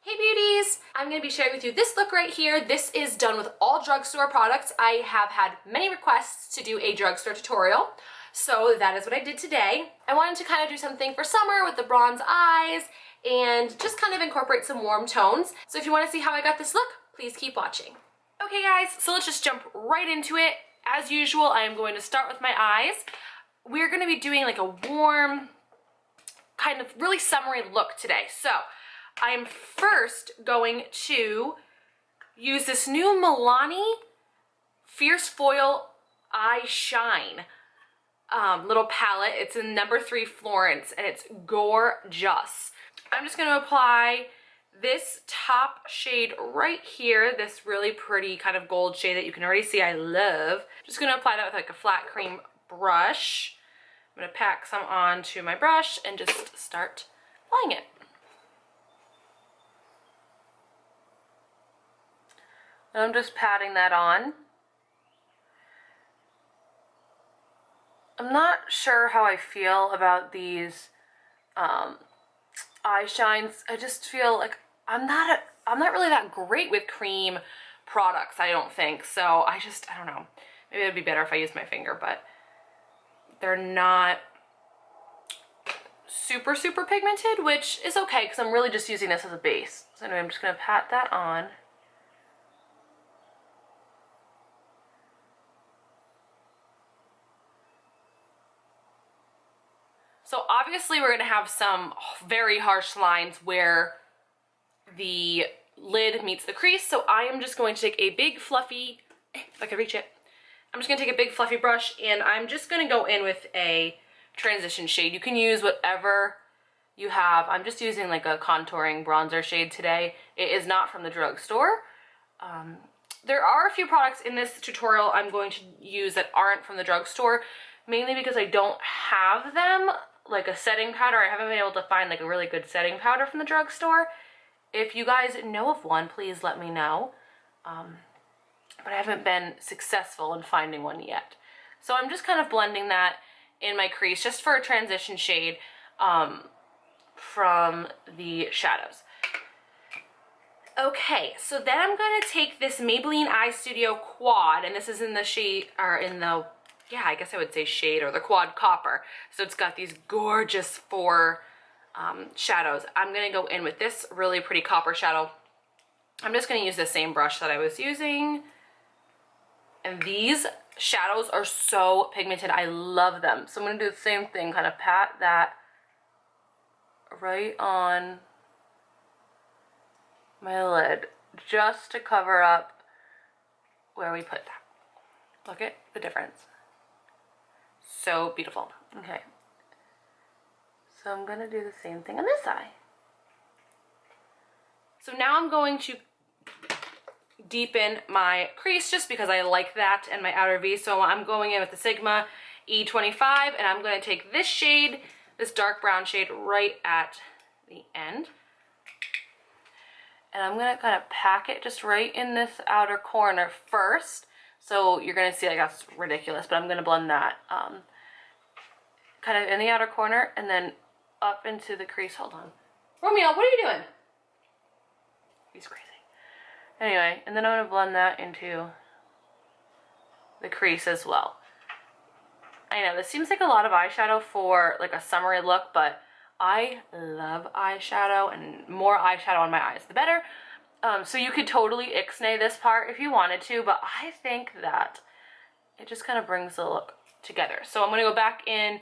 Hey beauties! I'm going to be sharing with you this look right here. This is done with all drugstore products. I have had many requests to do a drugstore tutorial, so that is what I did today. I wanted to kind of do something for summer with the bronze eyes and just kind of incorporate some warm tones. So if you want to see how I got this look, please keep watching. Okay guys, so let's just jump right into it. As usual, I am going to start with my eyes. We're going to be doing like a warm, kind of really summery look today. So I'm first going to use this new Milani Fierce Foil Eye Shine little palette. It's in number 3 Florence and it's gorgeous. I'm just going to apply this top shade right here, this really pretty kind of gold shade that you can already see I love. Just going to apply that with like a flat cream brush. I'm going to pack some onto my brush and just start applying it. And I'm just patting that on. I'm not sure how I feel about these eye shines. I just feel like I'm not really that great with cream products, I don't think. So I don't know. Maybe it'd be better if I used my finger, but they're not super pigmented, which is okay because I'm really just using this as a base. So anyway, I'm just gonna pat that on. So obviously we're gonna have some very harsh lines where the lid meets the crease. So I am just going to take a big fluffy, if I can reach it, I'm just gonna take a big fluffy brush and I'm just gonna go in with a transition shade. You can use whatever you have. I'm just using like a contouring bronzer shade today. It is not from the drugstore. There are a few products in this tutorial I'm going to use that aren't from the drugstore, mainly because I don't have them, like a setting powder. I haven't been able to find like a really good setting powder from the drugstore. If you guys know of one, please let me know. But I haven't been successful in finding one yet. So I'm just kind of blending that in my crease just for a transition shade from the shadows. Okay, so then I'm gonna take this Maybelline Eye Studio Quad, and this is in the shade, or in the, yeah, I guess I would say shade, or the Quad Copper. So it's got these gorgeous 4 shadows. I'm gonna go in with this really pretty copper shadow. I'm just gonna use the same brush that I was using. And these shadows are so pigmented. I love them. So I'm gonna do the same thing, kind of pat that right on my lid, just to cover up where we put that. Look at the difference. So beautiful. Okay. So I'm gonna do the same thing on this eye. So now I'm going to deepen my crease just because I like that and my outer V. So I'm going in with the Sigma E25 and I'm going to take this shade, this dark brown shade right at the end. And I'm going to kind of pack it just right in this outer corner first. So you're going to see like that's ridiculous, but I'm going to blend that kind of in the outer corner and then up into the crease. Hold on. Romeo, what are you doing? He's crazy. Anyway, and then I'm going to blend that into the crease as well. I know, this seems like a lot of eyeshadow for like a summery look, but I love eyeshadow, and more eyeshadow on my eyes, the better. So you could totally ixnay this part if you wanted to, but I think that it just kind of brings the look together. So I'm going to go back in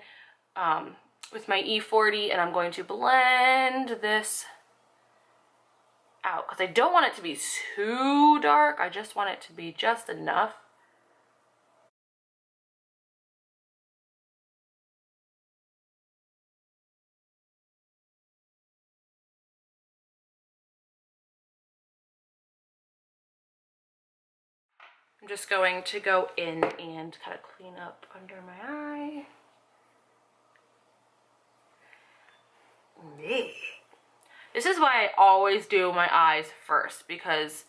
with my E40 and I'm going to blend this out because I don't want it to be too dark. I just want it to be just enough. I'm just going to go in and kind of clean up under my eye. This is why I always do my eyes first, because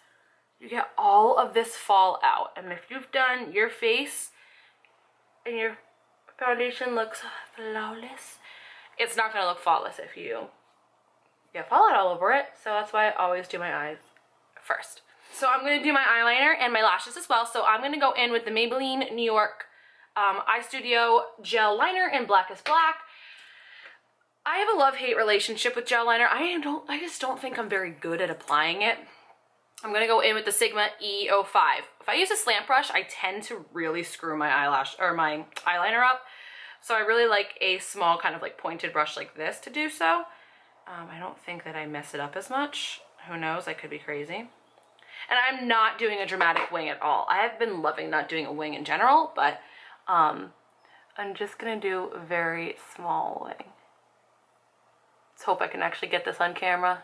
you get all of this fallout. And if you've done your face and your foundation looks flawless, it's not going to look flawless if you get fallout all over it. So that's why I always do my eyes first. So I'm going to do my eyeliner and my lashes as well. So I'm going to go in with the Maybelline New York Eye Studio Gel Liner in Black is Black. I have a love-hate relationship with gel liner. I just don't think I'm very good at applying it. I'm going to go in with the Sigma E05. If I use a slant brush, I tend to really screw my eyelash or my eyeliner up. So I really like a small kind of like pointed brush like this to do so. I don't think that I mess it up as much. Who knows? I could be crazy. And I'm not doing a dramatic wing at all. I have been loving not doing a wing in general, but I'm just gonna do a very small wing. Let's hope I can actually get this on camera.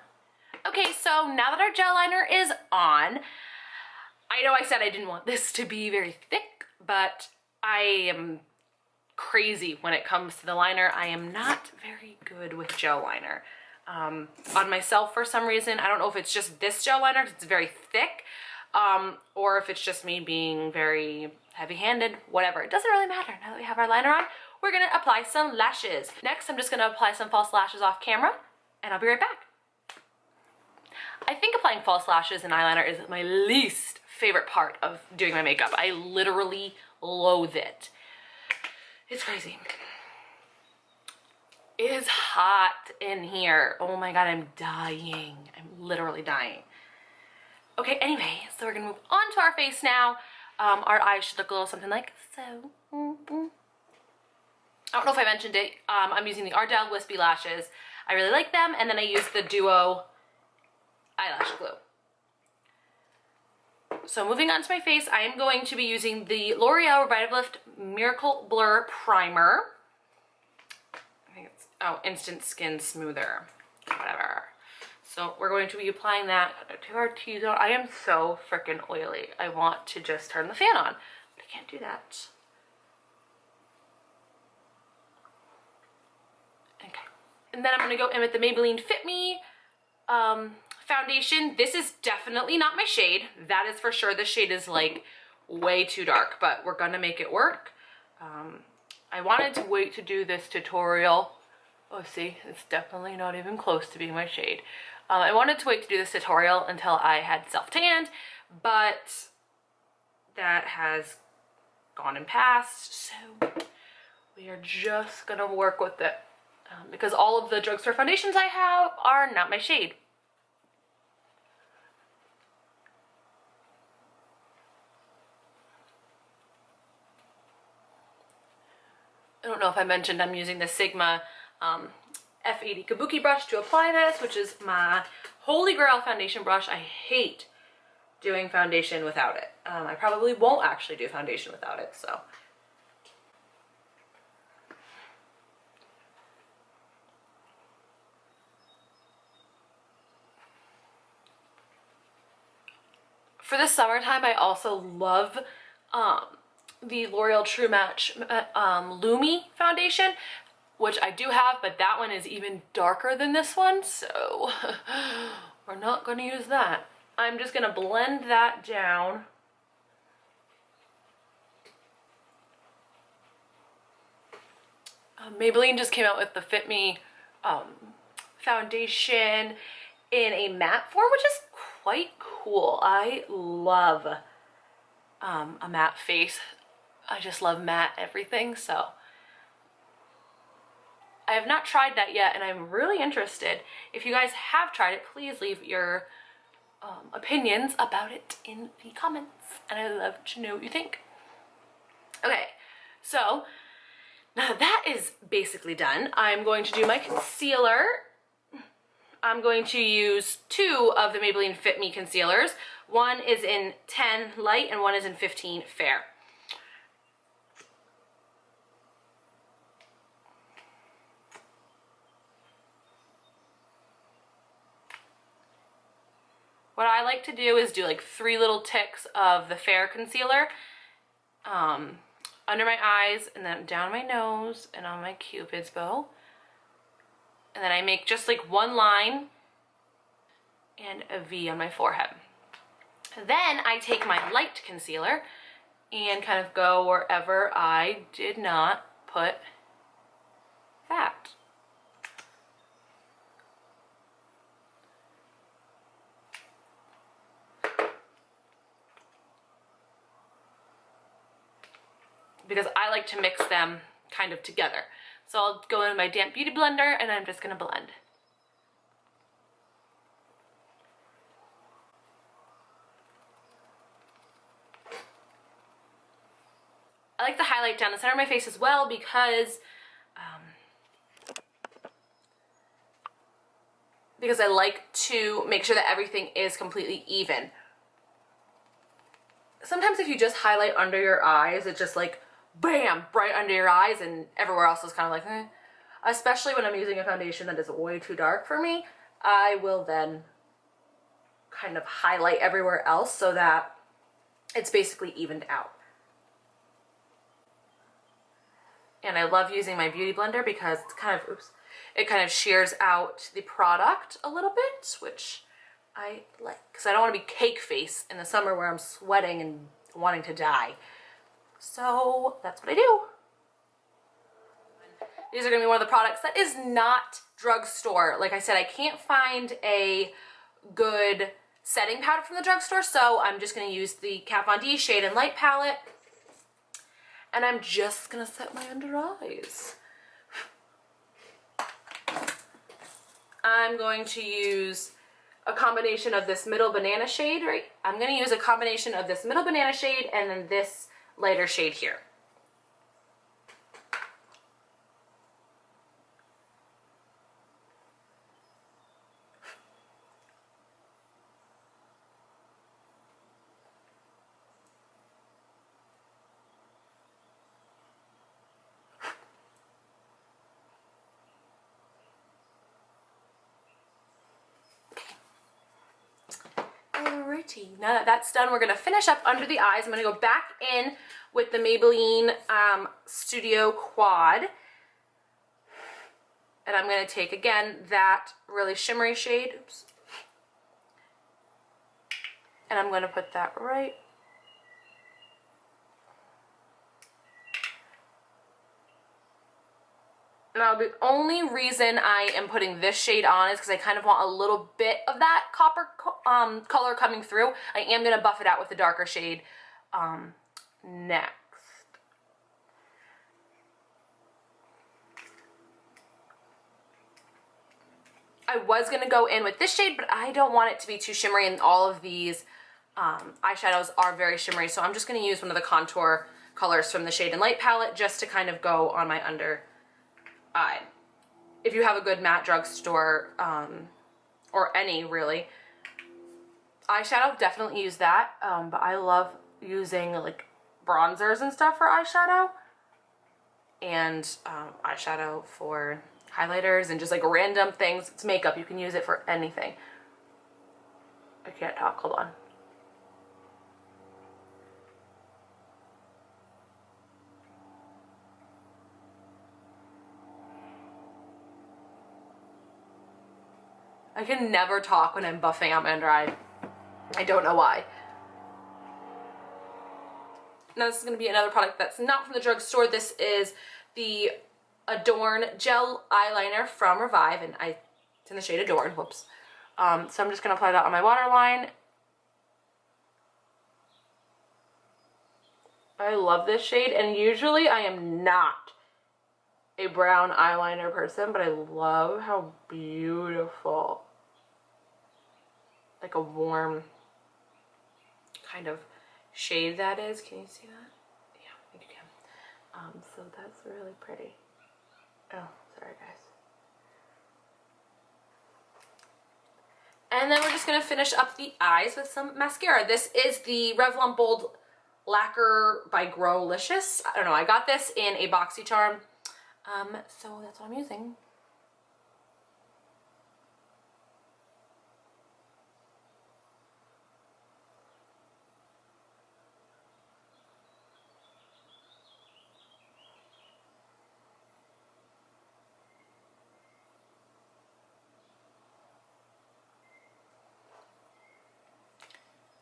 Okay, so now that our gel liner is on, I know I said I didn't want this to be very thick, but I am crazy when it comes to the liner. I am not very good with gel liner. On myself for some reason. I don't know if it's just this gel liner because it's very thick, or if it's just me being very heavy-handed, whatever. It doesn't really matter. Now that we have our liner on, we're gonna apply some lashes. Next, I'm just gonna apply some false lashes off camera, and I'll be right back. I think applying false lashes and eyeliner is my least favorite part of doing my makeup. I literally loathe it. It's crazy. It is hot in here. Oh my God, I'm dying. I'm literally dying. Okay, anyway, so we're gonna move on to our face now. Our eyes should look a little something like so. I don't know if I mentioned it. I'm using the Ardell Wispy Lashes. I really like them, and then I use the Duo eyelash glue. So moving on to my face, I am going to be using the L'Oreal Revitalift Miracle Blur Primer. I think it's, oh, Instant Skin Smoother, whatever. So we're going to be applying that to our T-zone. I am so freaking oily. I want to just turn the fan on, but I can't do that. Okay. And then I'm gonna go in with the Maybelline Fit Me foundation. This is definitely not my shade. That is for sure. This shade is like way too dark, but we're gonna make it work. I wanted to wait to do this tutorial. Oh, see, it's definitely not even close to being my shade. I wanted to wait to do this tutorial until I had self-tanned, but that has gone and passed, so we are just gonna work with it because all of the drugstore foundations I have are not my shade. I don't know if I mentioned I'm using the Sigma F80 Kabuki brush to apply this, which is my holy grail foundation brush. I hate doing foundation without it. I probably won't actually do foundation without it, so. For the summertime, I also love the L'Oreal True Match Lumi foundation, which I do have, but that one is even darker than this one, so we're not gonna use that. I'm just gonna blend that down. Maybelline just came out with the Fit Me foundation in a matte form, which is quite cool. I love a matte face. I just love matte everything, so. I have not tried that yet, and I'm really interested. If you guys have tried it, please leave your opinions about it in the comments, and I'd love to know what you think. Okay, so now that is basically done, I'm going to do my concealer. I'm going to use 2 of the Maybelline Fit Me concealers. One is in 10 light and one is in 15 fair. What I like to do is do like 3 little ticks of the fair concealer under my eyes and then down my nose and on my Cupid's bow. And then I make just like 1 line and a V on my forehead. Then I take my light concealer and kind of go wherever I did not put that. because I like to mix them kind of together. So I'll go in my damp beauty blender and I'm just gonna blend. I like to highlight down the center of my face as well because I like to make sure that everything is completely even. Sometimes if you just highlight under your eyes, it's just like bam, right under your eyes, and everywhere else is kind of like eh. Especially when I'm using a foundation that is way too dark for me, I will then kind of highlight everywhere else so that it's basically evened out. And I love using my beauty blender because it's kind of, it kind of shears out the product a little bit, which I like, because I don't want to be cake face in the summer where I'm sweating and wanting to die. So that's what I do. These are going to be one of the products that is not drugstore. Like I said, I can't find a good setting powder from the drugstore, so I'm just going to use the Kat Von D Shade and Light palette. And I'm just going to set my under eyes. I'm going to use a combination of this middle banana shade, right? I'm going to use a combination of this middle banana shade and then this lighter shade here. Alrighty, now that that's done, we're going to finish up under the eyes. I'm going to go back in with the Maybelline Studio Quad. And I'm going to take, again, that really shimmery shade. Oops. And I'm going to put that right. Now, the only reason I am putting this shade on is because I kind of want a little bit of that copper color coming through. I am going to buff it out with the darker shade next. I was going to go in with this shade, but I don't want it to be too shimmery, and all of these eyeshadows are very shimmery, so I'm just going to use one of the contour colors from the Shade and Light palette just to kind of go on my under eye. If you have a good matte drugstore, or any really, eyeshadow, definitely use that, but I love using like bronzers and stuff for eyeshadow, and eyeshadow for highlighters and just like random things. It's makeup, you can use it for anything. I can't talk, hold on. I can never talk when I'm buffing out my under eye. I don't know why. Now this is going to be another product that's not from the drugstore. This is the Adorn Gel Eyeliner from Revive, and it's in the shade Adorn, whoops. So I'm just going to apply that on my waterline. I love this shade, and usually I am not a brown eyeliner person, but I love how beautiful, like a warm kind of shade that is. Can you see that? Yeah, I think you can. So that's really pretty. Oh, sorry guys. And then we're just gonna finish up the eyes with some mascara. This is the Revlon Bold Lacquer by Growlicious. I don't know, I got this in a BoxyCharm. So that's what I'm using.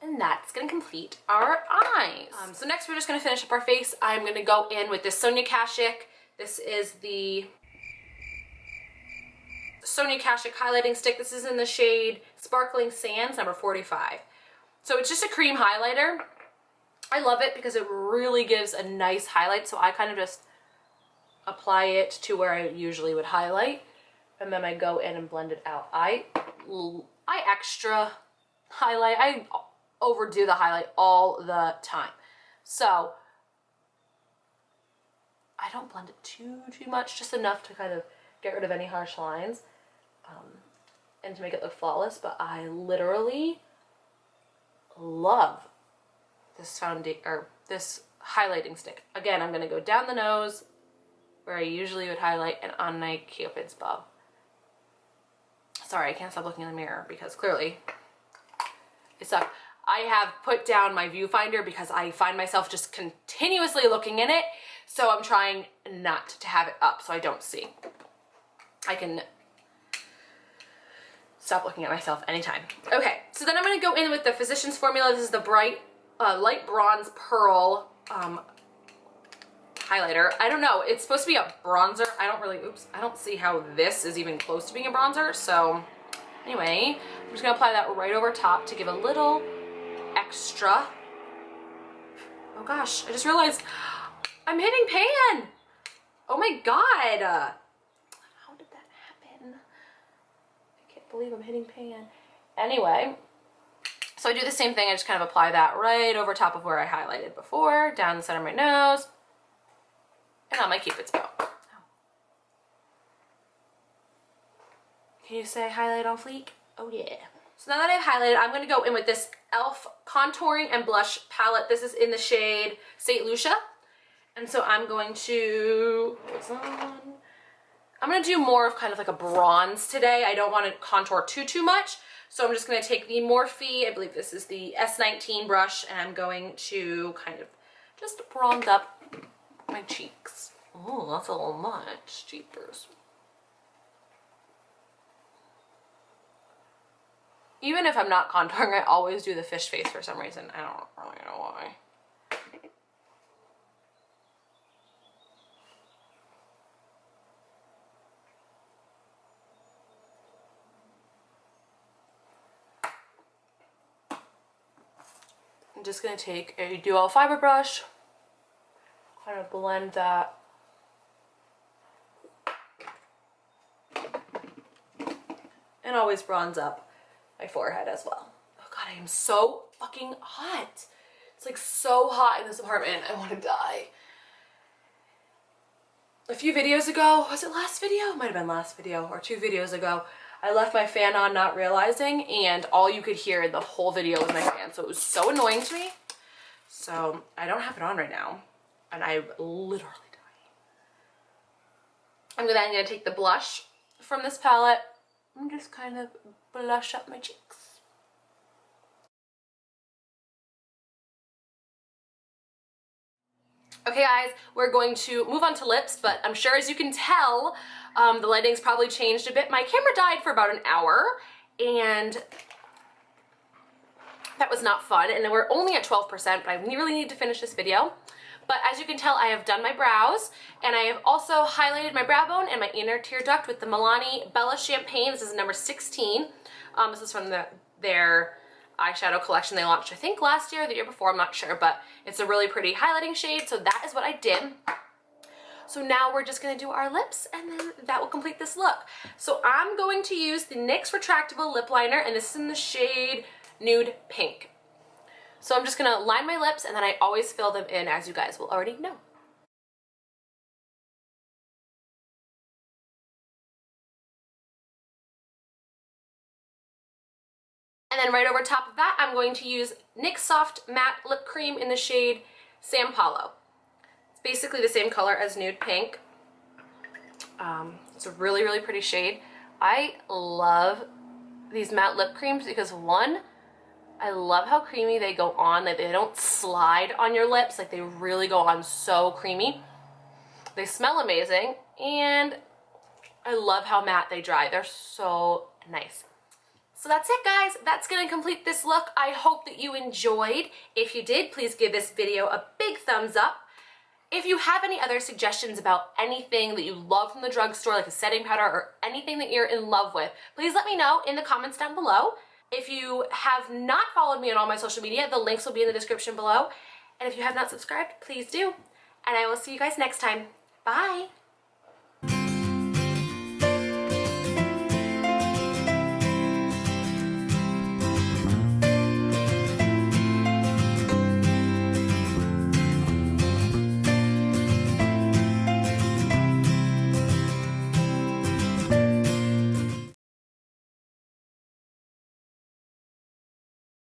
And that's gonna complete our eyes. So next we're just gonna finish up our face. I'm gonna go in with this Sonia Kashuk. This is the Sonia Kashuk highlighting stick. This is in the shade Sparkling Sands, number 45. So it's just a cream highlighter. I love it because it really gives a nice highlight, so I kind of just apply it to where I usually would highlight, and then I go in and blend it out. I extra highlight. I overdo the highlight all the time. So I don't blend it too much, just enough to kind of get rid of any harsh lines and to make it look flawless. But I literally love this this highlighting stick. Again, I'm going to go down the nose where I usually would highlight and on my Cupid's bow. Sorry, I can't stop looking in the mirror because clearly it's up. I have put down my viewfinder because I find myself just continuously looking in it, so I'm trying not to have it up so I don't see. I can stop looking at myself anytime. Okay, so then I'm going to go in with the Physicians Formula. This is the bright light bronze pearl highlighter. I don't know, it's supposed to be a bronzer. I don't see how this is even close to being a bronzer. So anyway, I'm just gonna apply that right over top to give a little extra. Oh gosh, I just realized I'm hitting pan. Oh my God. How did that happen? I can't believe I'm hitting pan. Anyway, so I do the same thing. I just kind of apply that right over top of where I highlighted before, down the center of my nose, and on my Cupid's bow. Can you say highlight on fleek? Oh yeah. So now that I've highlighted, I'm going to go in with this e.l.f. contouring and blush palette. This is in the shade St. Lucia. And so I'm going to, I'm going to do more of kind of like a bronze today. I don't want to contour too much. So I'm just going to take the Morphe, I believe this is the S19 brush, and I'm going to kind of just bronze up my cheeks. Oh, that's a little much. Jeepers. Even if I'm not contouring, I always do the fish face for some reason. I don't really know why. I'm just going to take a dual fiber brush, kind of blend that. And always bronze up my forehead as well. Oh God, I am so fucking hot. It's like so hot in this apartment. I want to die. A few videos ago, was it last video? It might have been last video or 2 videos ago. I left my fan on not realizing, and all you could hear in the whole video was my fan. So it was so annoying to me. So I don't have it on right now, and I'm literally dying. I'm then gonna take the blush from this palette and just kind of blush up my cheeks. Okay guys, we're going to move on to lips, but I'm sure as you can tell, the lighting's probably changed a bit. My camera died for about an hour, and that was not fun, and we're only at 12%, but I really need to finish this video. But as you can tell, I have done my brows, and I have also highlighted my brow bone and my inner tear duct with the Milani Bella Champagne. This is number 16. This is from their eyeshadow collection they launched, I think last year or the year before, I'm not sure, but it's a really pretty highlighting shade, so that is what I did. So now we're just gonna do our lips, and then that will complete this look. So I'm going to use the NYX Retractable Lip Liner, and this is in the shade Nude Pink. So I'm just gonna line my lips, and then I always fill them in, as you guys will already know. And then right over top of that, I'm going to use NYX Soft Matte Lip Cream in the shade San Paulo. It's basically the same color as Nude Pink. It's a really, really pretty shade. I love these matte lip creams because, one, I love how creamy they go on. Like, they don't slide on your lips. Like, they really go on so creamy. They smell amazing, and I love how matte they dry. They're so nice. So that's it, guys. That's gonna complete this look. I hope that you enjoyed. If you did, please give this video a big thumbs up. If you have any other suggestions about anything that you love from the drugstore, like a setting powder or anything that you're in love with, please let me know in the comments down below. If you have not followed me on all my social media, the links will be in the description below. And if you have not subscribed, please do. And I will see you guys next time. Bye!